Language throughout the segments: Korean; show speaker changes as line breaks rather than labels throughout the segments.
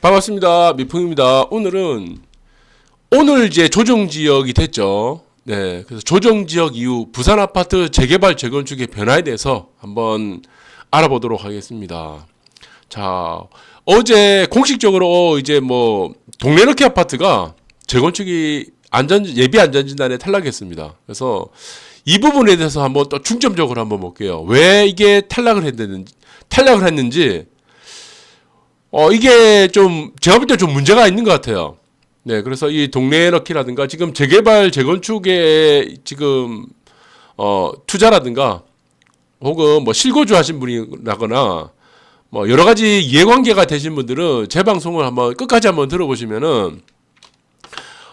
반갑습니다. 미풍입니다. 오늘 이제 조정지역이 됐죠. 네. 그래서 조정지역 이후 부산 아파트 재개발 재건축의 변화에 대해서 한번 알아보도록 하겠습니다. 자, 어제 공식적으로 이제 뭐 동래럭키 아파트가 재건축이 예비 안전진단에 탈락했습니다. 그래서 이 부분에 대해서 한번 또 중점적으로 한번 볼게요. 왜 이게 탈락을 했는지, 이게 좀, 제가 볼 때 좀 문제가 있는 것 같아요. 네, 그래서 이 동래럭키라든가 지금 재개발, 재건축에 지금, 투자라든가 혹은 뭐 실거주 하신 분이라거나 뭐 여러 가지 이해관계가 되신 분들은 제 방송을 한번 끝까지 한번 들어보시면은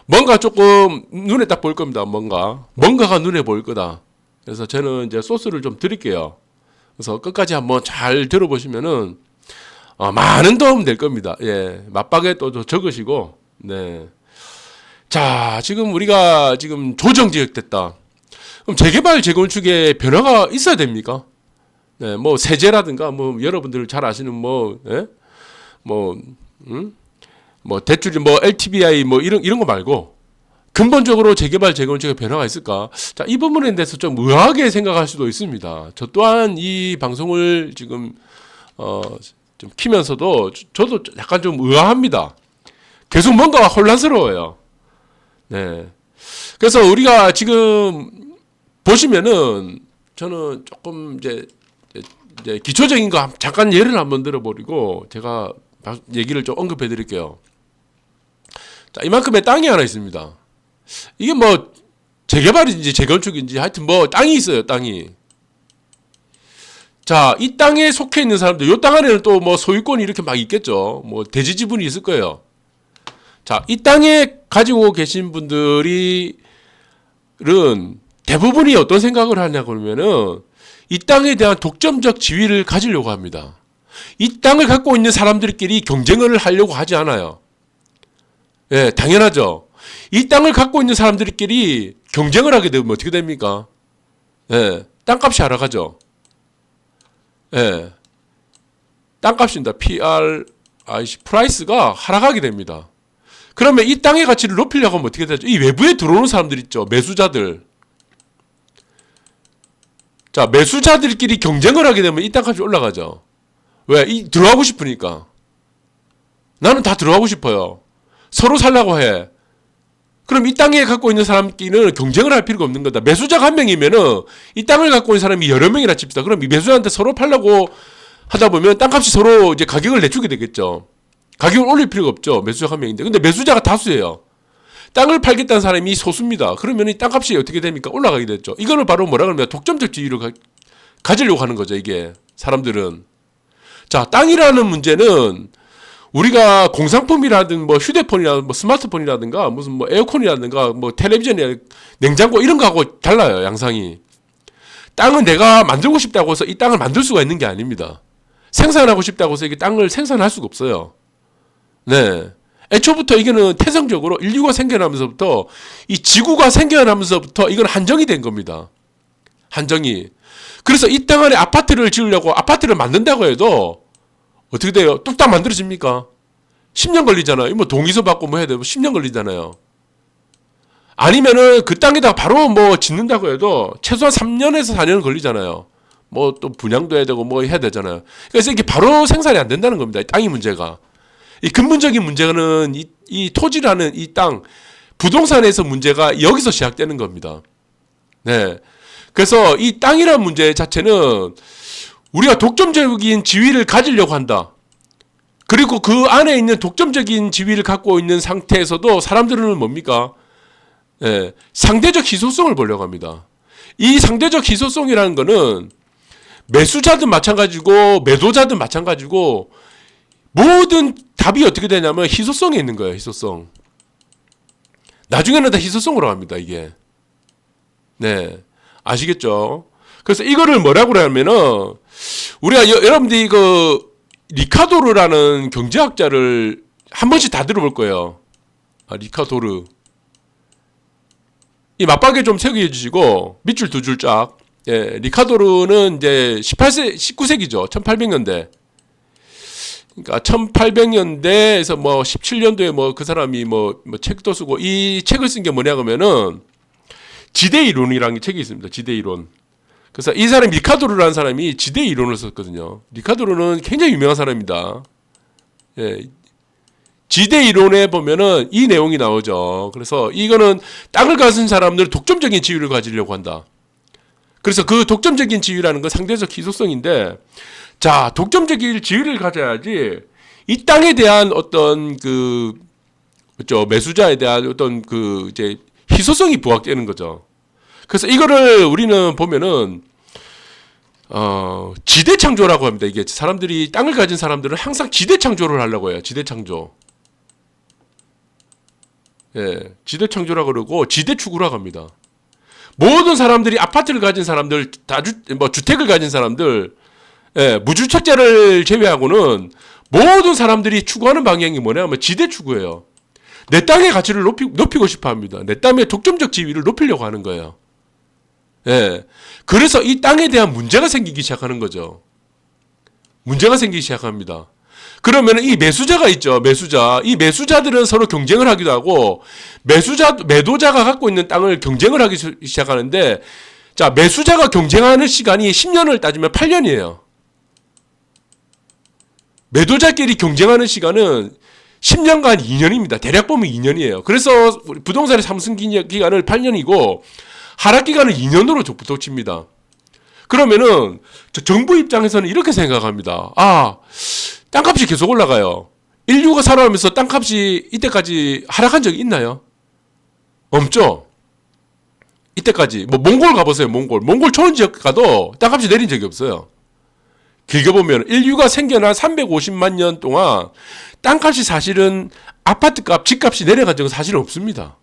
뭔가 조금 눈에 딱 보일 겁니다. 뭔가가 눈에 보일 거다. 그래서 저는 이제 소스를 좀 드릴게요. 그래서 끝까지 한번 잘 들어보시면은 많은 도움 될 겁니다. 예, 맞박에 또 적으시고, 네. 자, 지금 우리가 지금 조정지역 됐다. 그럼 재개발 재건축에 변화가 있어야 됩니까? 네, 뭐 세제라든가 뭐 여러분들 잘 아시는 뭐 대출이 뭐 LTVI 뭐 이런 거 말고 근본적으로 재개발 재건축에 변화가 있을까? 자, 이 부분에 대해서 좀 의아하게 생각할 수도 있습니다. 저 또한 이 방송을 지금 좀 키면서도 저도 약간 좀 의아합니다. 계속 뭔가 혼란스러워요. 네. 그래서 우리가 지금 보시면은 저는 조금 이제 기초적인 거 잠깐 예를 한번 들어버리고 제가 얘기를 좀 언급해 드릴게요. 자, 이만큼의 땅이 하나 있습니다. 이게 뭐 재개발인지 재건축인지 하여튼 뭐 땅이 있어요, 땅이. 자, 이 땅에 속해 있는 사람들, 이 땅 안에는 또 뭐 소유권이 이렇게 막 있겠죠. 뭐 대지 지분이 있을 거예요. 자, 이 땅에 가지고 계신 분들은 대부분이 어떤 생각을 하냐 그러면은 이 땅에 대한 독점적 지위를 가지려고 합니다. 이 땅을 갖고 있는 사람들끼리 경쟁을 하려고 하지 않아요. 예, 당연하죠. 이 땅을 갖고 있는 사람들끼리 경쟁을 하게 되면 어떻게 됩니까? 예, 땅값이 하락하죠. 예, 땅값입니다. 프라이스가 하락하게 됩니다. 그러면 이 땅의 가치를 높이려고 하면 어떻게 되죠? 이 외부에 들어오는 사람들 있죠. 매수자들. 자, 매수자들끼리 경쟁을 하게 되면 이 땅값이 올라가죠. 왜? 들어가고 싶으니까. 나는 다 들어가고 싶어요. 서로 살라고 해. 그럼 이 땅에 갖고 있는 사람끼리는 경쟁을 할 필요가 없는 거다. 매수자가 한 명이면은 이 땅을 갖고 있는 사람이 여러 명이나 칩시다. 그럼 이 매수자한테 서로 팔려고 하다 보면 땅값이 서로 이제 가격을 내주게 되겠죠. 가격을 올릴 필요가 없죠. 매수자가 한 명인데. 근데 매수자가 다수예요. 땅을 팔겠다는 사람이 소수입니다. 그러면 이 땅값이 어떻게 됩니까? 올라가게 됐죠. 이거를 바로 뭐라 그러면 독점적 지위를 가지려고 하는 거죠. 이게 사람들은. 자, 땅이라는 문제는 우리가 공산품이라든 뭐 휴대폰이라든 뭐 스마트폰이라든가 무슨 뭐 에어컨이라든가 뭐 텔레비전이나 냉장고 이런 거하고 달라요. 양상이. 땅은 내가 만들고 싶다고 해서 이 땅을 만들 수가 있는 게 아닙니다. 생산하고 싶다고 해서 이게 땅을 생산할 수가 없어요. 네. 애초부터 이거는 태생적으로 인류가 생겨나면서부터 이 지구가 생겨나면서부터 이건 한정이 된 겁니다. 한정이. 그래서 이 땅 안에 아파트를 지으려고 아파트를 만든다고 해도 어떻게 돼요? 뚝딱 만들어집니까? 10년 걸리잖아요. 뭐 동의서 받고 뭐 해야 되고 10년 걸리잖아요. 아니면은 그 땅에다가 바로 뭐 짓는다고 해도 최소한 3년에서 4년 걸리잖아요. 뭐 또 분양도 해야 되고 뭐 해야 되잖아요. 그래서 이게 바로 생산이 안 된다는 겁니다. 땅이 문제가. 이 근본적인 문제는 이 토지라는 이 땅, 부동산에서 문제가 여기서 시작되는 겁니다. 네. 그래서 이 땅이라는 문제 자체는 우리가 독점적인 지위를 가지려고 한다. 그리고 그 안에 있는 독점적인 지위를 갖고 있는 상태에서도 사람들은 뭡니까? 네. 상대적 희소성을 보려고 합니다. 이 상대적 희소성이라는 거는 매수자든 마찬가지고 매도자든 마찬가지고 모든 답이 어떻게 되냐면 희소성에 있는 거예요. 희소성. 나중에는 다 희소성으로 갑니다. 이게. 네. 아시겠죠? 그래서 이거를 뭐라고 하면은 우리가 여러분들이 그 리카도르라는 경제학자를 한 번씩 다 들어볼 거예요. 리카도르. 이 맞박에 좀 새겨 주시고 밑줄 두 줄 쫙. 예, 리카도르는 이제 19세기죠. 1800년대. 그러니까 1800년대에서 뭐 17년도에 뭐 그 사람이 뭐 책도 쓰고 이 책을 쓴 게 뭐냐 그러면은 지대 이론이라는 책이 있습니다. 지대 이론. 그래서 이 사람 리카도르라는 사람이 지대 이론을 썼거든요. 리카도르는 굉장히 유명한 사람입니다. 예. 지대 이론에 보면은 이 내용이 나오죠. 그래서 이거는 땅을 가진 사람들 독점적인 지위를 가지려고 한다. 그래서 그 독점적인 지위라는 건 상대적 희소성인데, 자, 독점적인 지위를 가져야지 이 땅에 대한 어떤 매수자에 대한 어떤 이제 희소성이 부각되는 거죠. 그래서 이거를 우리는 보면은 지대 창조라고 합니다. 이게 사람들이 땅을 가진 사람들은 항상 지대 창조를 하려고 해요. 지대 창조. 예, 지대 창조라고 그러고 지대 추구라고 합니다. 모든 사람들이 아파트를 가진 사람들, 주택을 가진 사람들, 예, 무주택자를 제외하고는 모든 사람들이 추구하는 방향이 뭐냐면 지대 추구예요. 내 땅의 가치를 높이고 싶어 합니다. 내 땅의 독점적 지위를 높이려고 하는 거예요. 예. 그래서 이 땅에 대한 문제가 생기기 시작하는 거죠. 문제가 생기기 시작합니다. 그러면 이 매수자가 있죠. 매수자. 이 매수자들은 서로 경쟁을 하기도 하고, 매도자가 갖고 있는 땅을 경쟁을 하기 시작하는데, 자, 매수자가 경쟁하는 시간이 10년을 따지면 8년이에요. 매도자끼리 경쟁하는 시간은 10년간 2년입니다. 대략 보면 2년이에요. 그래서 부동산의 상승 기간을 8년이고, 하락 기간을 2년으로 붙여칩니다. 그러면은 정부 입장에서는 이렇게 생각합니다. 아, 땅값이 계속 올라가요. 인류가 살아가면서 땅값이 이때까지 하락한 적이 있나요? 없죠. 이때까지 뭐 몽골 가보세요. 몽골 초원 지역 가도 땅값이 내린 적이 없어요. 길게 보면 인류가 생겨난 350만 년 동안 땅값이 사실은 아파트값, 집값이 내려간 적은 사실은 없습니다.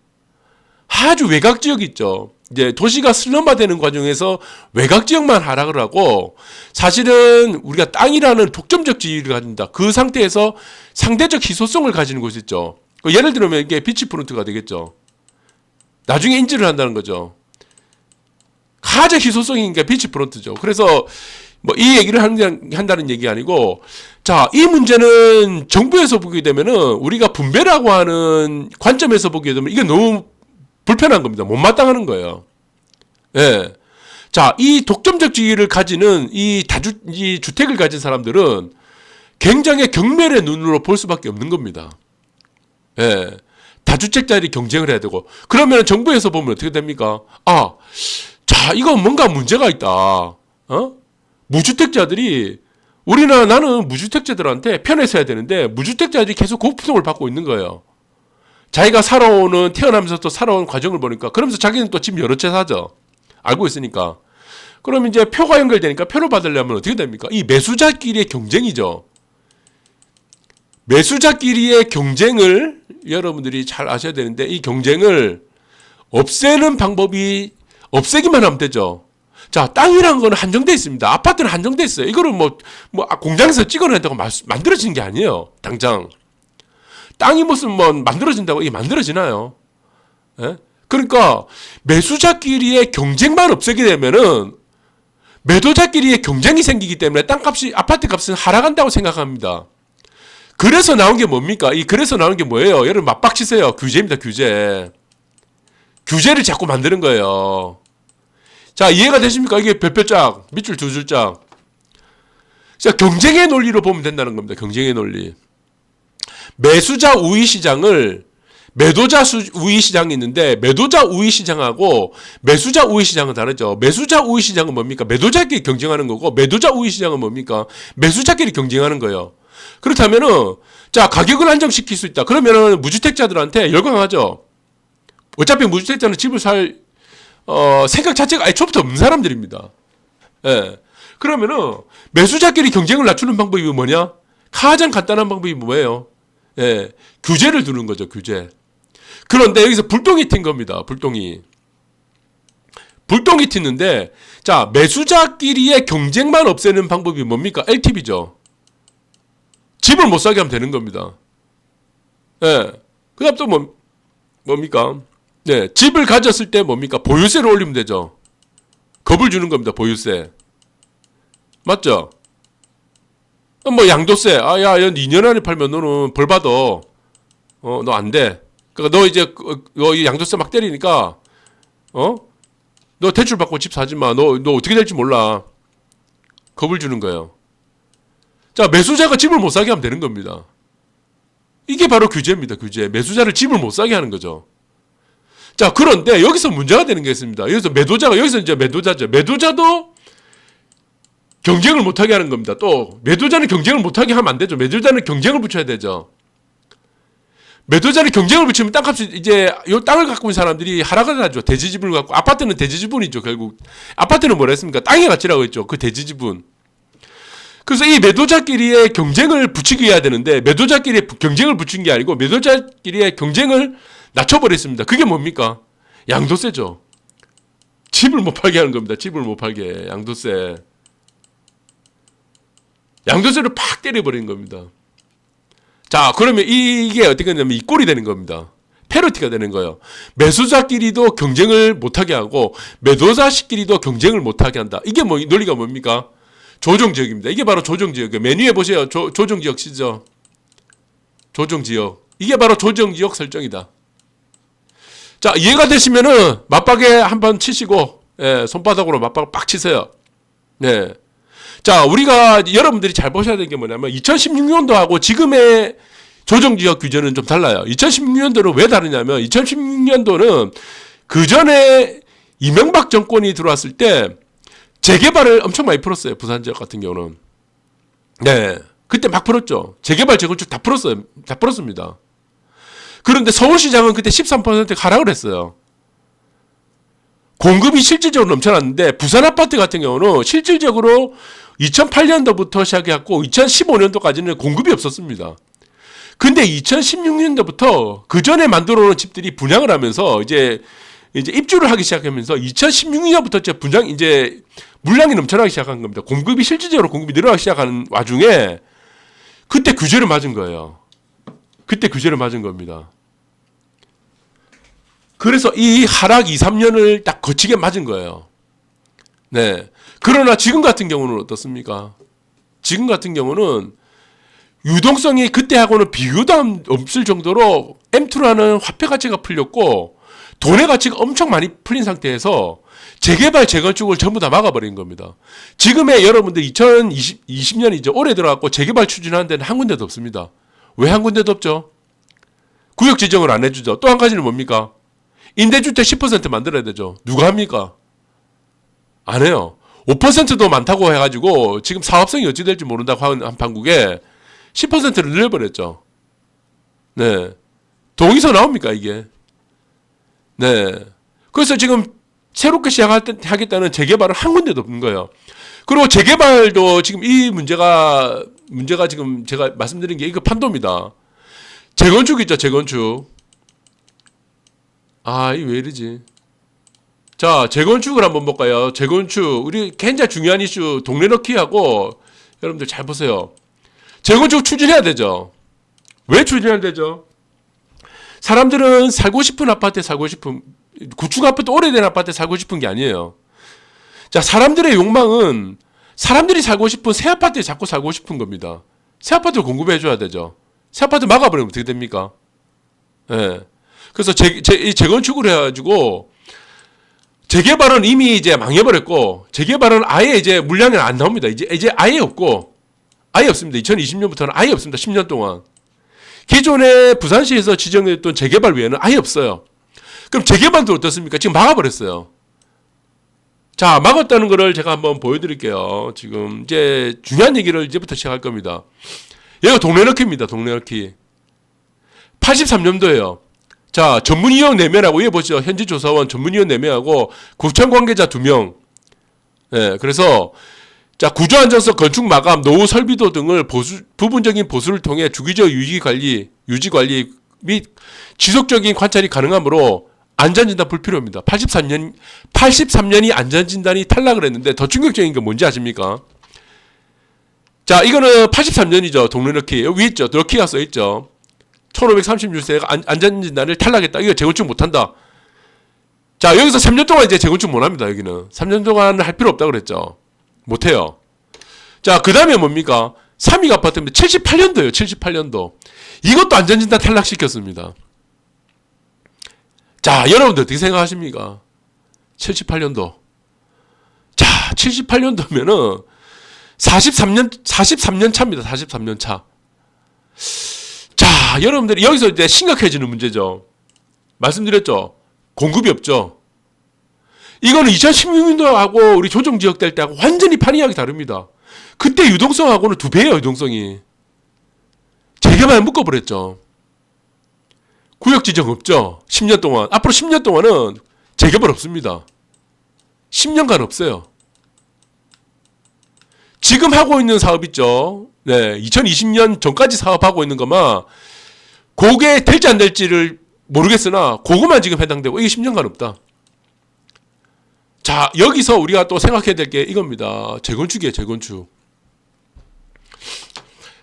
아주 외곽 지역이 있죠. 이제 도시가 슬럼화되는 과정에서 외곽 지역만 하락을 하고, 사실은 우리가 땅이라는 독점적 지위를 가진다. 그 상태에서 상대적 희소성을 가지는 곳이 있죠. 예를 들면 이게 비치프론트가 되겠죠. 나중에 인지를 한다는 거죠. 가장 희소성인 게 비치프론트죠. 그래서 뭐 이 얘기를 한다는 얘기 아니고, 자, 이 문제는 정부에서 보게 되면은 우리가 분배라고 하는 관점에서 보게 되면 이게 너무 불편한 겁니다. 못마땅하는 거예요. 예. 자, 이 독점적 지위를 가지는 이 주택을 가진 사람들은 굉장히 경멸의 눈으로 볼 수밖에 없는 겁니다. 예. 다주택자들이 경쟁을 해야 되고, 그러면 정부에서 보면 어떻게 됩니까? 아, 자, 이거 뭔가 문제가 있다. 무주택자들이, 나는 무주택자들한테 편에서 해야 되는데, 무주택자들이 계속 고통을 받고 있는 거예요. 자기가 태어나면서 또 살아온 과정을 보니까, 그러면서 자기는 또 집 여러 채 사죠. 알고 있으니까. 그럼 이제 표가 연결되니까 표를 받으려면 어떻게 됩니까? 이 매수자끼리의 경쟁이죠. 매수자끼리의 경쟁을 여러분들이 잘 아셔야 되는데, 이 경쟁을 없애는 방법이, 없애기만 하면 되죠. 자, 땅이란 거는 한정돼 있습니다. 아파트는 한정돼 있어요. 이거를 공장에서 찍어낸다고 만들어지는 게 아니에요. 당장. 땅이 무슨 만들어진다고 이게 만들어지나요? 예? 그러니까 매수자끼리의 경쟁만 없애게 되면은 매도자끼리의 경쟁이 생기기 때문에 아파트 값은 하락한다고 생각합니다. 그래서 나온 게 뭡니까? 그래서 나온 게 뭐예요? 여러분 맞박치세요. 규제입니다. 규제. 규제를 자꾸 만드는 거예요. 자, 이해가 되십니까? 이게 별표짝, 밑줄 두 줄짝. 자, 경쟁의 논리로 보면 된다는 겁니다. 경쟁의 논리. 매수자 우위 시장을, 매도자 우위 시장이 있는데, 매도자 우위 시장하고 매수자 우위 시장은 다르죠. 매수자 우위 시장은 뭡니까? 매도자끼리 경쟁하는 거고, 매도자 우위 시장은 뭡니까? 매수자끼리 경쟁하는 거예요. 그렇다면은, 자, 가격을 안정시킬 수 있다. 그러면은 무주택자들한테 열광하죠. 어차피 무주택자는 집을 살, 생각 자체가 애초부터 없는 사람들입니다. 예. 그러면은, 매수자끼리 경쟁을 낮추는 방법이 뭐냐? 가장 간단한 방법이 뭐예요? 예. 규제를 두는 거죠, 규제. 그런데 여기서 불똥이 튄 겁니다, 불똥이. 불똥이 튀는데, 자, 매수자끼리의 경쟁만 없애는 방법이 뭡니까? LTV죠. 집을 못 사게 하면 되는 겁니다. 예. 그 다음 또 뭡니까? 네, 집을 가졌을 때 뭡니까? 보유세를 올리면 되죠. 겁을 주는 겁니다. 보유세. 맞죠? 뭐 양도세. 아, 야, 2년 안에 팔면 너는 벌 받아. 너 안 돼. 그러니까 너 이제 너 양도세 막 때리니까 너 대출 받고 집 사지 마. 너 어떻게 될지 몰라. 겁을 주는 거예요. 자, 매수자가 집을 못 사게 하면 되는 겁니다. 이게 바로 규제입니다. 규제. 매수자를 집을 못 사게 하는 거죠. 자, 그런데 여기서 문제가 되는 게 있습니다. 여기서 이제 매도자죠. 매도자도 경쟁을 못하게 하는 겁니다. 또 매도자는 경쟁을 못하게 하면 안 되죠. 매도자는 경쟁을 붙여야 되죠. 매도자는 경쟁을 붙이면 땅값이 이제 요 땅을 갖고 있는 사람들이 하락을 하죠. 대지지분을 갖고. 아파트는 대지지분이죠. 결국 아파트는 뭐라 했습니까? 땅의 가치라고 했죠. 그 대지지분. 그래서 이 매도자끼리의 경쟁을 붙이게 해야 되는데 매도자끼리의 경쟁을 붙인 게 아니고 매도자끼리의 경쟁을 낮춰버렸습니다. 그게 뭡니까? 양도세죠. 집을 못 팔게 하는 겁니다. 집을 못 팔게. 양도세. 양도세를 팍 때려버린 겁니다. 자, 그러면 이게 어떻게 되냐면 이 꼴이 되는 겁니다. 페널티가 되는 거예요. 매수자끼리도 경쟁을 못하게 하고 매도자끼리도 경쟁을 못하게 한다. 이게 뭐 논리가 뭡니까? 조정지역입니다. 이게 바로 조정지역이에요. 메뉴에 보세요. 조정지역 시죠. 조정지역. 이게 바로 조정지역 설정이다. 자, 이해가 되시면은 맞박에 한번 치시고 손바닥으로 맞박을 빡 치세요. 네. 자, 우리가 여러분들이 잘 보셔야 되는 게 뭐냐면 2016년도하고 지금의 조정지역 규제는 좀 달라요. 2016년도는 왜 다르냐면 2016년도는 그 전에 이명박 정권이 들어왔을 때 재개발을 엄청 많이 풀었어요. 부산 지역 같은 경우는. 네. 그때 막 풀었죠. 재개발, 재건축 다 풀었어요. 다 풀었습니다. 그런데 서울시장은 그때 13% 하락을 했어요. 공급이 실질적으로 넘쳐났는데 부산 아파트 같은 경우는 실질적으로 2008년도부터 시작해갖고 2015년도까지는 공급이 없었습니다. 근데 2016년도부터 그 전에 만들어 놓은 집들이 분양을 하면서 이제 입주를 하기 시작하면서 2016년부터 이제 물량이 넘쳐나기 시작한 겁니다. 실질적으로 공급이 늘어나기 시작하는 와중에 그때 규제를 맞은 거예요. 그때 규제를 맞은 겁니다. 그래서 이 하락 2, 3년을 딱 거치게 맞은 거예요. 네. 그러나 지금 같은 경우는 어떻습니까? 지금 같은 경우는 유동성이 그때하고는 비교도 없을 정도로 M2라는 화폐 가치가 풀렸고 돈의 가치가 엄청 많이 풀린 상태에서 재개발, 재건축을 전부 다 막아버린 겁니다. 지금의 여러분들 2020년이죠. 올해 들어갔고 재개발 추진하는 데는 한 군데도 없습니다. 왜 한 군데도 없죠? 구역 지정을 안 해주죠. 또 한 가지는 뭡니까? 임대주택 10% 만들어야 되죠. 누가 합니까? 안 해요. 5%도 많다고 해가지고 지금 사업성이 어찌 될지 모른다고 하는 한판국에 10%를 늘려버렸죠. 네. 동의서 나옵니까, 이게? 네. 그래서 지금 새롭게 시작하겠다는 재개발은 한 군데도 없는 거예요. 그리고 재개발도 지금 이 문제가 지금 제가 말씀드린 게 이거 판도입니다. 재건축 있죠, 재건축. 아, 이게 왜 이러지? 자, 재건축을 한번 볼까요? 재건축. 우리 굉장히 중요한 이슈, 동네 넣기하고 여러분들 잘 보세요. 재건축 추진해야 되죠. 왜 추진해야 되죠? 사람들은 살고 싶은 아파트에 살고 싶은, 구축 아파트, 오래된 아파트에 살고 싶은 게 아니에요. 자, 사람들의 욕망은 사람들이 살고 싶은 새 아파트에 자꾸 살고 싶은 겁니다. 새 아파트를 공급해 줘야 되죠. 새 아파트 막아버리면 어떻게 됩니까? 예. 네. 그래서 재건축을 해가지고 재개발은 이미 이제 망해버렸고 재개발은 아예 이제 물량이 안 나옵니다. 이제 아예 없고 아예 없습니다. 2020년부터는 아예 없습니다. 10년 동안. 기존에 부산시에서 지정했던 재개발 외에는 아예 없어요. 그럼 재개발도 어떻습니까? 지금 막아버렸어요. 자, 막았다는 거를 제가 한번 보여드릴게요. 지금 이제 중요한 얘기를 이제부터 시작할 겁니다. 여기가 동네넣기입니다. 동네넣기. 83년도에요. 자, 전문위원 4명하고 위에 보시죠. 현지 조사원 전문위원 4명하고 구청 관계자 2명. 네, 그래서 자, 구조안전성 건축 마감, 노후 설비도 등을 부분적인 보수를 통해 주기적 유지 관리 및 지속적인 관찰이 가능하므로 안전진단 불필요합니다. 83년이 안전진단이 탈락을 했는데 더 충격적인 게 뭔지 아십니까? 자, 이거는 83년이죠. 동네넣기. 여기 있죠. 넣기가 써있죠. 1536세가 안전진단을 탈락했다. 이거 재건축 못한다. 자, 여기서 3년 동안 이제 재건축 못합니다. 여기는 3년 동안 할 필요 없다 그랬죠. 못해요. 자, 그 다음에 뭡니까? 3익 아파트입니다. 78년도예요. 78년도. 이것도 안전진단 탈락시켰습니다. 자, 여러분들 어떻게 생각하십니까? 78년도. 자, 78년도면은 43년 차입니다. 43년 차. 자, 여러분들이 여기서 이제 심각해지는 문제죠. 말씀드렸죠. 공급이 없죠. 이거는 2016년도하고 우리 조정지역 될 때하고 완전히 판이하게 다릅니다. 그때 유동성하고는 2배예요, 유동성이. 재개발 묶어버렸죠. 구역 지정 없죠. 10년 동안. 앞으로 10년 동안은 재개발 없습니다. 10년간 없어요. 지금 하고 있는 사업 있죠. 네, 2020년 전까지 사업하고 있는 것만 그게 될지 안 될지를 모르겠으나 그것만 지금 해당되고 이게 10년간 없다. 자, 여기서 우리가 또 생각해야 될 게 이겁니다. 재건축이에요, 재건축.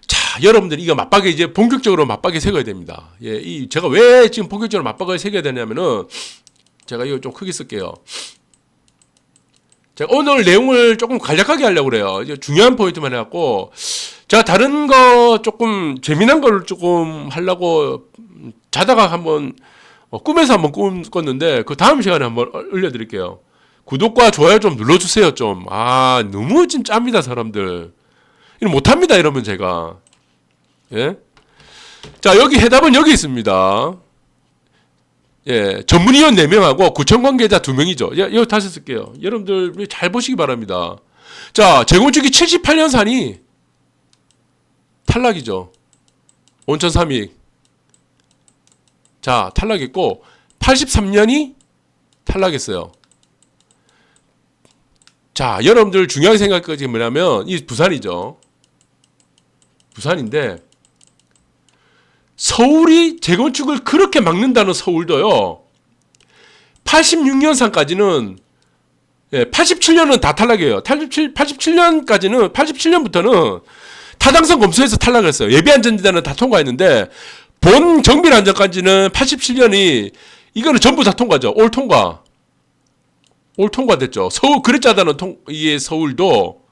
자, 여러분들 이거 맞박에 이제 본격적으로 맞박에 새겨야 됩니다. 예, 제가 왜 지금 본격적으로 맞박에 새겨야 되냐면은 제가 이거 좀 크게 쓸게요. 제가 오늘 내용을 조금 간략하게 하려고 그래요. 이제 중요한 포인트만 해갖고 제가 다른 거 조금 재미난 걸 조금 하려고 자다가 한번 꿈에서 한번 꿨는데 그 다음 시간에 한번 올려드릴게요. 구독과 좋아요 좀 눌러주세요 좀. 아, 너무 좀 짭니다 사람들. 이거 못합니다 이러면 제가. 예? 자, 여기 해답은 여기 있습니다. 예, 전문위원 4명하고 구청 관계자 2명이죠. 이거 다시 쓸게요. 여러분들 잘 보시기 바랍니다. 자, 재건축이 78년산이 탈락이죠. 온천 3익. 자, 탈락했고 83년이 탈락했어요. 자, 여러분들 중요하게 생각할 것이 뭐냐면 이 부산이죠. 부산인데 서울이 재건축을 그렇게 막는다는 서울도요. 86년산까지는 87년은 다 탈락이에요. 87년까지는 87년부터는 타당성 검수에서 탈락을 했어요. 예비안전지단은 다 통과했는데 본 정밀안전까지는 87년이 이거는 전부 다 통과죠. 올 통과됐죠. 서울 그랬자다는 이게 서울도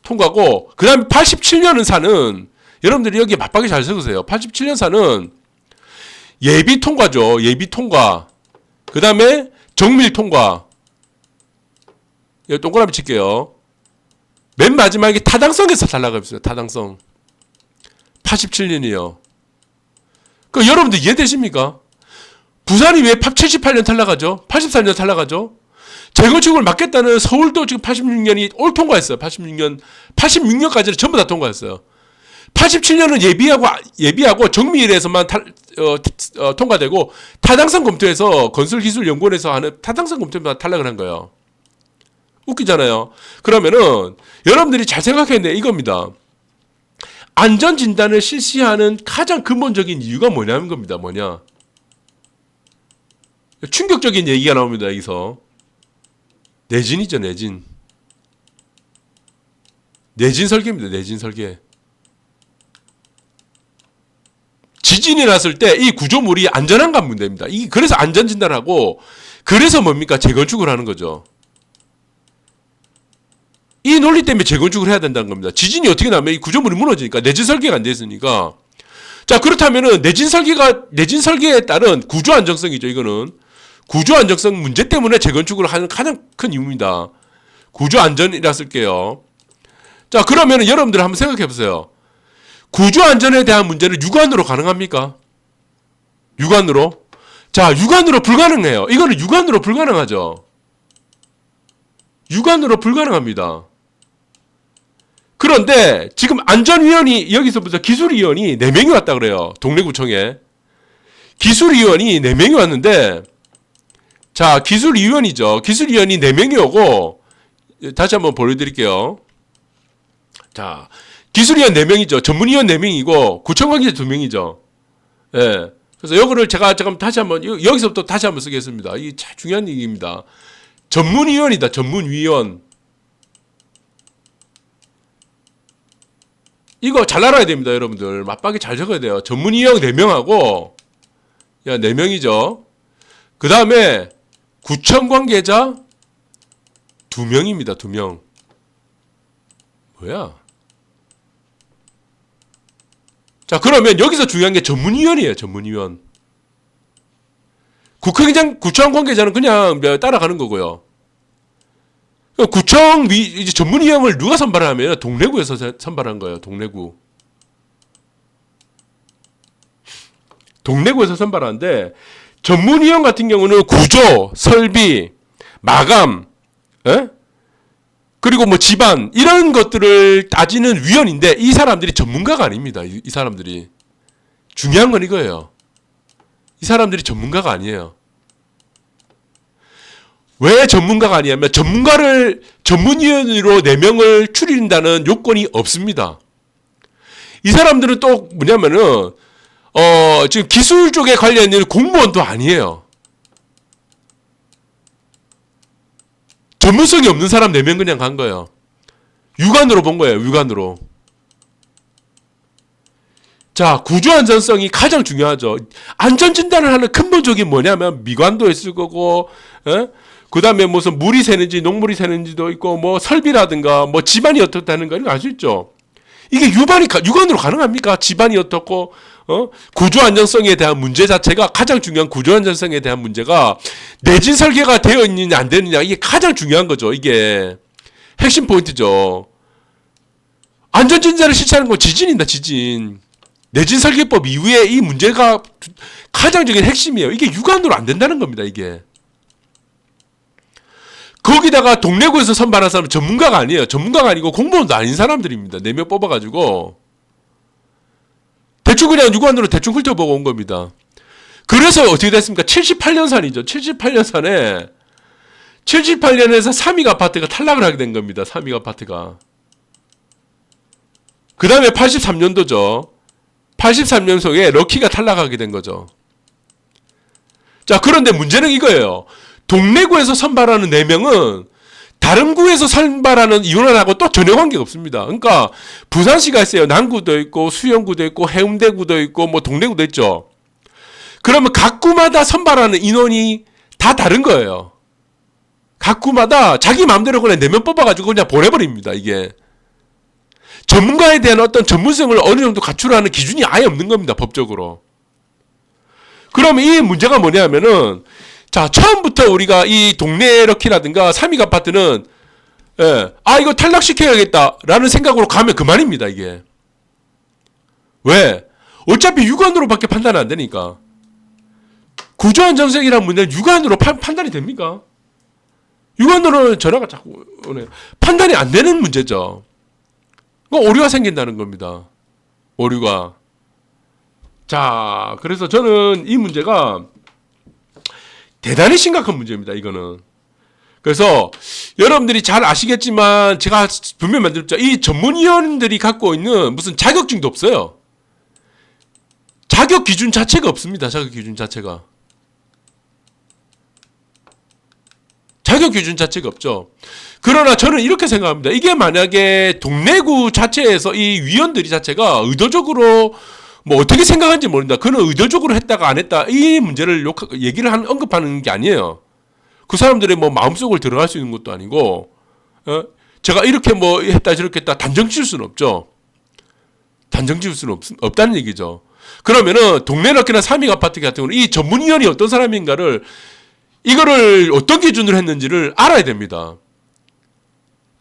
통과고 그다음에 87년은 사는 여러분들이 여기 맞박이 잘 적으세요. 87년산은 예비 통과죠. 예비 통과. 그 다음에 정밀 통과. 여기 동그라미 칠게요. 맨 마지막에 타당성에서 탈락했어요. 타당성. 87년이요. 그 여러분들 이해되십니까? 부산이 왜 78년 탈락하죠? 84년 탈락하죠? 재건축을 막겠다는 서울도 지금 86년이 올 통과했어요. 86년까지는 전부 다 통과했어요. 87년은 예비하고 정밀에서만 통과되고 타당성 검토에서 건설기술연구원에서 하는 타당성 검토에만 탈락을 한 거예요. 웃기잖아요. 그러면은 여러분들이 잘 생각해야 돼 이겁니다. 안전진단을 실시하는 가장 근본적인 이유가 뭐냐는 겁니다. 뭐냐? 충격적인 얘기가 나옵니다. 여기서 내진이죠. 내진 설계입니다. 내진 설계. 지진이 났을 때 이 구조물이 안전한가 문제입니다. 그래서 안전진단하고 그래서 뭡니까? 재건축을 하는 거죠. 이 논리 때문에 재건축을 해야 된다는 겁니다. 지진이 어떻게 나면 이 구조물이 무너지니까 내진 설계가 안 돼 있으니까. 자, 그렇다면은 내진 설계에 따른 구조 안정성이죠. 이거는 구조 안정성 문제 때문에 재건축을 하는 가장 큰 이유입니다. 구조 안전이라 쓸게요. 자, 그러면은 여러분들 한번 생각해 보세요. 구조 안전에 대한 문제는 육안으로 가능합니까? 육안으로? 자, 육안으로 불가능해요. 이거는 육안으로 불가능하죠. 육안으로 불가능합니다. 그런데 지금 안전위원이 여기서부터 기술위원이 4명이 왔다 그래요. 동래구청에. 기술위원이 4명이 왔는데 자, 기술위원이죠. 기술위원이 4명이 오고 다시 한번 보여드릴게요. 자, 기술위원 4명이죠. 전문위원 4명이고 구청관계자 2명이죠. 예. 그래서 이거를 제가 잠깐 다시 한번 여기서부터 다시 한번 쓰겠습니다. 이게 참 중요한 얘기입니다. 전문위원이다. 전문위원. 이거 잘 알아야 됩니다. 여러분들. 맞박이 잘 적어야 돼요. 전문위원 4명하고 4명이죠. 그 다음에 구청관계자 2명입니다. 2명. 뭐야? 자, 그러면 여기서 중요한 게 전문위원이에요. 전문위원. 국회의장, 구청 관계자는 그냥 따라가는 거고요. 구청 이제 전문위원을 누가 선발하면 동래구에서 선발한 거예요. 동래구. 동래구에서 선발하는데 전문위원 같은 경우는 구조, 설비, 마감, 에? 그리고 뭐 집안 이런 것들을 따지는 위원인데 이 사람들이 전문가가 아닙니다. 이 사람들이. 중요한 건 이거예요. 이 사람들이 전문가가 아니에요. 왜 전문가가 아니냐면 전문가를 전문위원으로 4명을 추린다는 요건이 없습니다. 이 사람들은 또 뭐냐면은 지금 기술 쪽에 관련된 공무원도 아니에요. 전문성이 없는 사람 4명 그냥 간 거예요. 육안으로 본 거예요. 육안으로. 자, 구조 안전성이 가장 중요하죠. 안전 진단을 하는 근본적인 뭐냐면 미관도 있을 거고, 그 다음에 무슨 물이 새는지 녹물이 새는지도 있고, 뭐 설비라든가, 뭐 집안이 어떻다는 거 알 수 있죠. 이게 육안으로 가능합니까? 집안이 어떻고, 구조 안전성에 대한 문제 자체가 가장 중요한 구조 안전성에 대한 문제가 내진 설계가 되어 있느냐 안 되느냐 이게 가장 중요한 거죠. 이게 핵심 포인트죠. 안전 진단을 실시하는 건 지진입니다. 지진. 내진 설계법 이후에 이 문제가 가장적인 핵심이에요. 이게 육안으로 안 된다는 겁니다. 이게. 거기다가 동래구에서 선발한 사람은 전문가가 아니에요. 전문가가 아니고 공무원도 아닌 사람들입니다. 4명 뽑아가지고 대충 그냥 육안으로 대충 훑어보고 온 겁니다. 그래서 어떻게 됐습니까? 78년산이죠. 78년산에 78년에서 삼익 아파트가 탈락을 하게 된 겁니다. 삼익 아파트가. 그 다음에 83년도죠. 83년도에 럭키가 탈락하게 된 거죠. 자, 그런데 문제는 이거예요. 동래구에서 선발하는 4명은 다른 구에서 선발하는 이원하고 또 전혀 관계가 없습니다. 그러니까 부산시가 있어요. 남구도 있고 수영구도 있고 해운대구도 있고 뭐 동래구도 있죠. 그러면 각 구마다 선발하는 인원이 다 다른 거예요. 각 구마다 자기 마음대로 그냥 4명 뽑아가지고 그냥 보내버립니다. 이게. 전문가에 대한 어떤 전문성을 어느 정도 갖추라는 기준이 아예 없는 겁니다. 법적으로. 그러면 이 문제가 뭐냐면은 자, 처음부터 우리가 이 동네 럭키라든가 삼익 아파트는 이거 탈락시켜야겠다라는 생각으로 가면 그만입니다. 이게. 왜? 어차피 육안으로밖에 판단이 안 되니까. 구조안정성이라는 문제는 육안으로 판단이 됩니까? 육안으로는 전화가 자꾸 오네요. 판단이 안 되는 문제죠. 오류가 생긴다는 겁니다. 오류가. 자, 그래서 저는 이 문제가 대단히 심각한 문제입니다. 이거는. 그래서 여러분들이 잘 아시겠지만 제가 분명히 말씀드렸죠. 이 전문위원들이 갖고 있는 무슨 자격증도 없어요. 자격 기준 자체가 없습니다. 자격 기준 자체가. 자격 기준 자체가 없죠. 그러나 저는 이렇게 생각합니다. 이게 만약에 동래구 자체에서 이 위원들이 자체가 의도적으로 뭐 어떻게 생각하는지 모른다. 그는 의도적으로 했다가 안 했다. 이 문제를 얘기를 언급하는 게 아니에요. 그 사람들의 뭐 마음속을 들어갈 수 있는 것도 아니고, 제가 이렇게 뭐 했다 저렇게 했다 단정 지을 수는 없죠. 단정 지을 수는 없다는 얘기죠. 그러면은 동네 럭키나 삼익 아파트 같은 경우는 이 전문위원이 어떤 사람인가를 이거를 어떤 기준으로 했는지를 알아야 됩니다.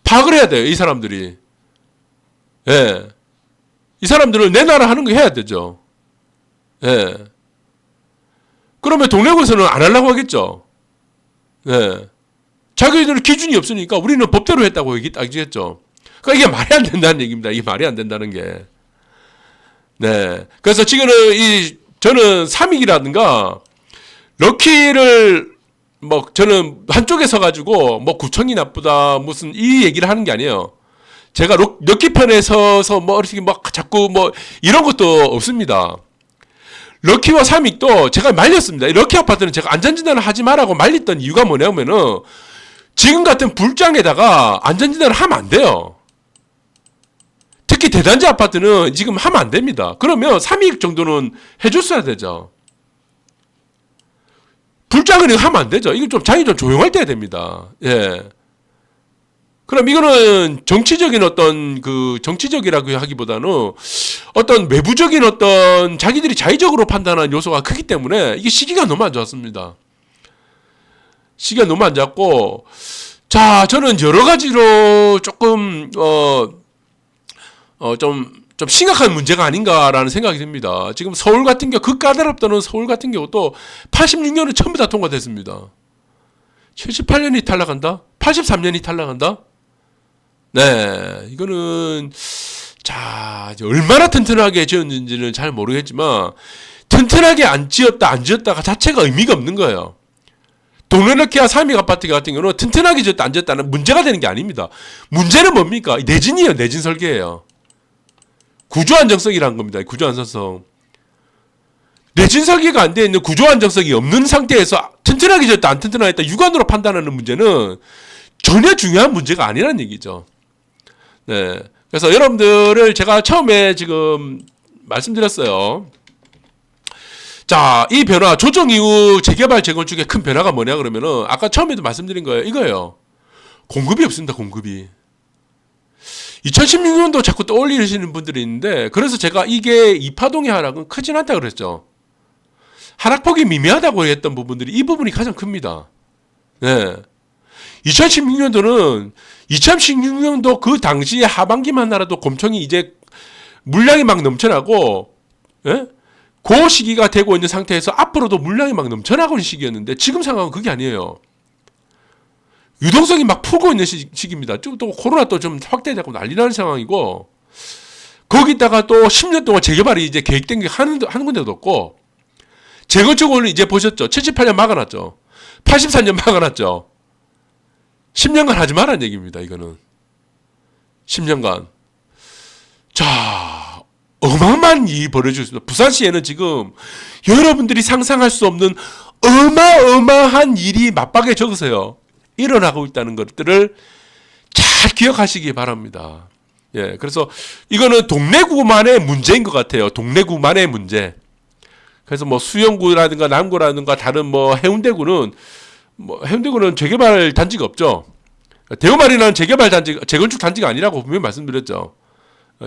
파악을 해야 돼요. 이 사람들이. 예. 이 사람들은 내 나라 하는 거 해야 되죠. 예. 그러면 동래구에서는 안 하려고 하겠죠. 예. 자기들 기준이 없으니까 우리는 법대로 했다고 얘기했죠. 그러니까 이게 말이 안 된다는 얘기입니다. 이게 말이 안 된다는 게. 네. 그래서 지금은 저는 삼익이라든가 럭키를 뭐 저는 한쪽에 서가지고 뭐 구청이 나쁘다 무슨 이 얘기를 하는 게 아니에요. 제가 럭키 편에 서서 뭐 이렇게 막 자꾸 뭐 이런 것도 없습니다. 럭키와 삼익도 제가 말렸습니다. 럭키 아파트는 제가 안전진단을 하지 말라고 말렸던 이유가 뭐냐면은 지금 같은 불장에다가 안전진단을 하면 안 돼요. 특히 대단지 아파트는 지금 하면 안 됩니다. 그러면 삼익 정도는 해줬어야 되죠. 불장은 하면 안 되죠. 이거 좀 장이 좀 조용할 때 해야 됩니다. 예. 그럼 이거는 정치적인 어떤 그 정치적이라고 하기보다는 어떤 외부적인 어떤 자기들이 자의적으로 판단한 요소가 크기 때문에 이게 시기가 너무 안 좋았습니다. 시기가 너무 안 좋았고, 자, 저는 여러 가지로 조금 좀 심각한 문제가 아닌가라는 생각이 듭니다. 지금 서울 같은 경우, 그 까다롭다는 서울 같은 경우도 86년은 전부 다 통과됐습니다. 78년이 탈락한다? 83년이 탈락한다? 네, 이거는 자, 이제 얼마나 튼튼하게 지었는지는 잘 모르겠지만 튼튼하게 안 지었다가 자체가 의미가 없는 거예요. 동네너키아 3익 아파트 같은 경우는 튼튼하게 지었다 안 지었다는 문제가 되는 게 아닙니다. 문제는 뭡니까? 내진이에요. 내진 설계예요. 구조 안정성이라는 겁니다. 구조 안정성. 내진 설계가 안 되어 있는 구조 안정성이 없는 상태에서 튼튼하게 지었다 안 튼튼하게 했다 육안으로 판단하는 문제는 전혀 중요한 문제가 아니라는 얘기죠. 네. 그래서 여러분들을 제가 처음에 지금 말씀드렸어요. 자, 이 변화, 조정 이후 재개발 재건축의 큰 변화가 뭐냐 그러면은 아까 처음에도 말씀드린 거예요. 이거예요. 공급이 없습니다. 공급이. 2016년도 자꾸 떠올리시는 분들이 있는데 그래서 제가 이게 이 파동의 하락은 크진 않다 그랬죠. 하락폭이 미미하다고 했던 부분들이 이 부분이 가장 큽니다. 네. 2016년도 그 당시에 하반기만 하라도 곰청이 이제 물량이 막 넘쳐나고, 예? 그 시기가 되고 있는 상태에서 앞으로도 물량이 막 넘쳐나고 있는 시기였는데 지금 상황은 그게 아니에요. 유동성이 막 풀고 있는 시기입니다. 또 코로나 또 좀 확대되고 난리 나는 상황이고, 거기다가 또 10년 동안 재개발이 이제 계획된 게 한 군데도 없고, 재건축을 이제 보셨죠? 78년 막아놨죠. 84년 막아놨죠. 10년간 하지 말라는 얘기입니다. 이거는 10년간. 자, 어마어마한 일이 벌어지고 있습니다. 부산시에는 지금 여러분들이 상상할 수 없는 어마어마한 일이 맞박에 적으세요. 일어나고 있다는 것들을 잘 기억하시기 바랍니다. 예, 그래서 이거는 동래구만의 문제인 것 같아요. 동래구만의 문제. 그래서 뭐 수영구라든가 남구라든가 다른 뭐 해운대구는 재개발 단지가 없죠. 대우마리나는 재개발 단지, 재건축 단지가 아니라고 분명히 말씀드렸죠.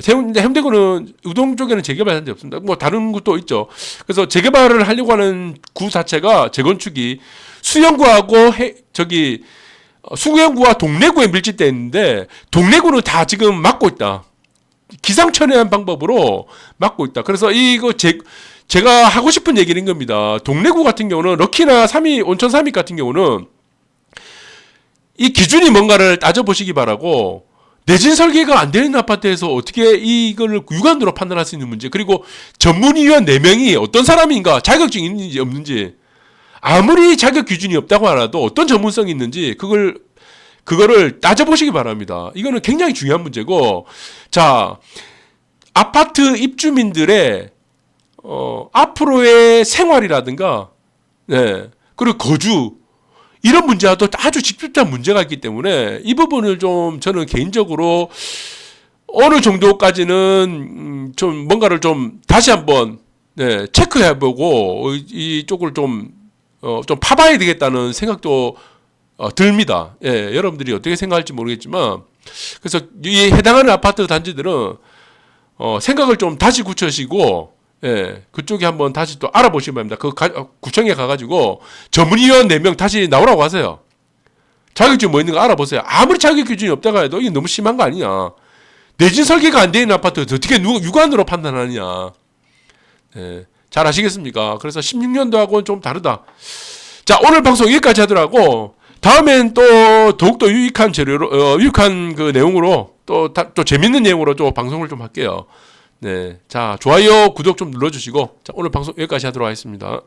해운대구는 우동 쪽에는 재개발 단지 없습니다. 뭐 다른 곳도 있죠. 그래서 재개발을 하려고 하는 구 자체가 재건축이 수영구하고 수영구와 동래구에 밀집되어 있는데 동래구는 다 지금 막고 있다. 기상천외한 방법으로 막고 있다. 그래서 이거 제가 하고 싶은 얘기는 겁니다. 동래구 같은 경우는 럭키나 온천 3익 같은 경우는 이 기준이 뭔가를 따져보시기 바라고, 내진 설계가 안 되는 아파트에서 어떻게 이걸 육안으로 판단할 수 있는 문제, 그리고 전문위원 4명이 어떤 사람인가, 자격증이 있는지 없는지, 아무리 자격 기준이 없다고 하더라도 어떤 전문성이 있는지 그거를 따져보시기 바랍니다. 이거는 굉장히 중요한 문제고, 자, 아파트 입주민들의 앞으로의 생활이라든가, 네, 그리고 거주, 이런 문제와도 아주 직접적인 문제가 있기 때문에 이 부분을 좀 저는 개인적으로 어느 정도까지는 좀 뭔가를 좀 다시 한번, 네, 체크해보고 이쪽을 좀 파봐야 되겠다는 생각도 듭니다. 예, 여러분들이 어떻게 생각할지 모르겠지만, 그래서 이 해당하는 아파트 단지들은 생각을 좀 다시 굳혀시고, 예, 그쪽에 한번 다시 또 알아보시기 바랍니다. 구청에 가가지고 전문위원 4명 다시 나오라고 하세요. 자격증 뭐 있는가 알아보세요. 아무리 자격 기준이 없다고 해도 이게 너무 심한 거 아니냐. 내진 설계가 안 되어 있는 아파트 어떻게 육안으로 판단하느냐. 예, 잘 아시겠습니까? 그래서 16년도하고는 좀 다르다. 자, 오늘 방송 여기까지 하더라고. 다음엔 또 더욱더 유익한 유익한 그 내용으로 또 재밌는 내용으로 또 방송을 좀 할게요. 네, 자, 좋아요, 구독 좀 눌러주시고, 자, 오늘 방송 여기까지 하도록 하겠습니다.